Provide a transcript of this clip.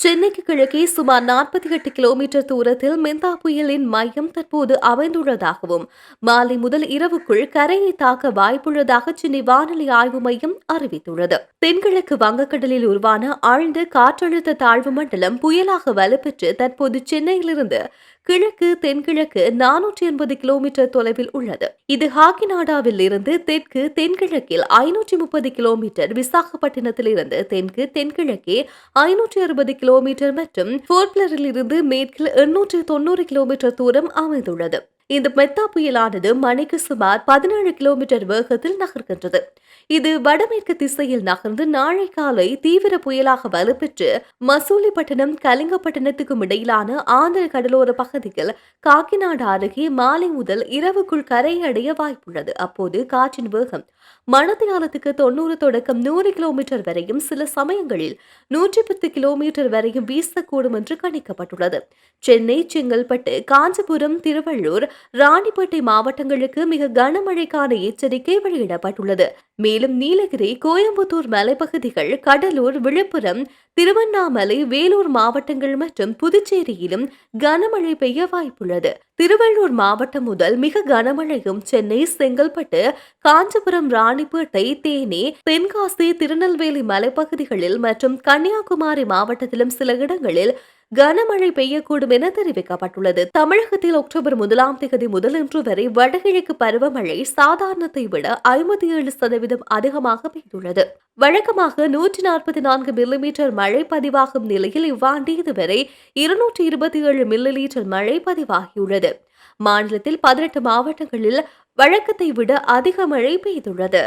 சென்னைக்கு கிழக்கே சுமார் 48 கிலோமீட்டர் தூரத்தில் மெந்தா புயலின் மையம் தற்போது அமைந்துள்ளதாகவும் மாலை முதல் இரவுக்குள் கரையை தாக்க வாய்ப்புள்ளதாக சென்னை வானிலை ஆய்வு மையம் அறிவித்துள்ளது. தென்கிழக்கு வங்கக்கடலில் உருவான ஆழ்ந்த காற்றழுத்த தாழ்வு மண்டலம் புயலாக வலுப்பெற்று தற்போது சென்னையிலிருந்து கிழக்கு தென்கிழக்கு 480 கிலோமீட்டர் தொலைவில் உள்ளது. இது ஹாக்கிநாடாவில் இருந்து தெற்கு தென்கிழக்கில் 530 கிலோமீட்டர், விசாகப்பட்டினத்தில் இருந்து தெற்கு தென்கிழக்கே 560 கிலோமீட்டர் மற்றும் போர்ட்பிளரில் இருந்து மேற்கில் 890 கிலோமீட்டர் தூரம் அமைந்துள்ளது. இந்த மெத்தா புயலானது மணிக்கு சுமார் 17 கிலோமீட்டர் வேகத்தில் நகர்கின்றது. இது வடமேற்கு திசையில் நகர்ந்து நாளை காலை தீவிர புயலாக வலுப்பெற்று மசூலிப்பட்டினம் கலிங்கப்பட்டினத்துக்கும் இடையிலான ஆந்திர கடலோர பகுதியில் காக்கிநாடு அருகே மாலை முதல் இரவுக்குள் கரையடைய வாய்ப்புள்ளது. அப்போது காற்றின் வேகம் மணத்தியாலத்துக்கு 90 தொடக்கம் 100 கிலோமீட்டர் வரையும், சில சமயங்களில் 110 கிலோமீட்டர் வரையும் வீசக்கூடும் என்று கணிக்கப்பட்டுள்ளது. சென்னை, செங்கல்பட்டு, காஞ்சிபுரம், திருவள்ளூர், ராணிப்பேட்டை மாவட்டங்களுக்கு மிக கனமழைக்கான எச்சரிக்கை வெளியிடப்பட்டுள்ளது. மேலும் நீலகிரி, கோயம்புத்தூர் மலைப்பகுதிகள், கடலூர், விழுப்புரம், திருவண்ணாமலை, வேலூர் மாவட்டங்கள் மற்றும் புதுச்சேரியிலும் கனமழை பெய்ய வாய்ப்புள்ளது. திருவள்ளூர் மாவட்டம் முதல் மிக கனமழையும் சென்னை, செங்கல்பட்டு, காஞ்சிபுரம், ராணிப்பேட்டை, தேனி, தென்காசி, திருநெல்வேலி மலைப்பகுதிகளில் மற்றும் கன்னியாகுமரி மாவட்டத்திலும் சில இடங்களில் கனமழை பெய்யக்கூடும் என தெரிவிக்கப்பட்டுள்ளது. தமிழகத்தில் அக்டோபர் 1ஆம் தேதி முதல் இன்று வரை வடகிழக்கு பருவமழை சாதாரணத்தை விட 57% அதிகமாக பெய்துள்ளது. வழக்கமாக 144 மில்லிமீட்டர் மழை பதிவாகும் நிலையில் இவ்வாண்டு இதுவரை 227 மில்லிலீட்டர் மழை பதிவாகியுள்ளது. மாநிலத்தில் 18 மாவட்டங்களில் வழக்கத்தை விட அதிக மழை பெய்துள்ளது.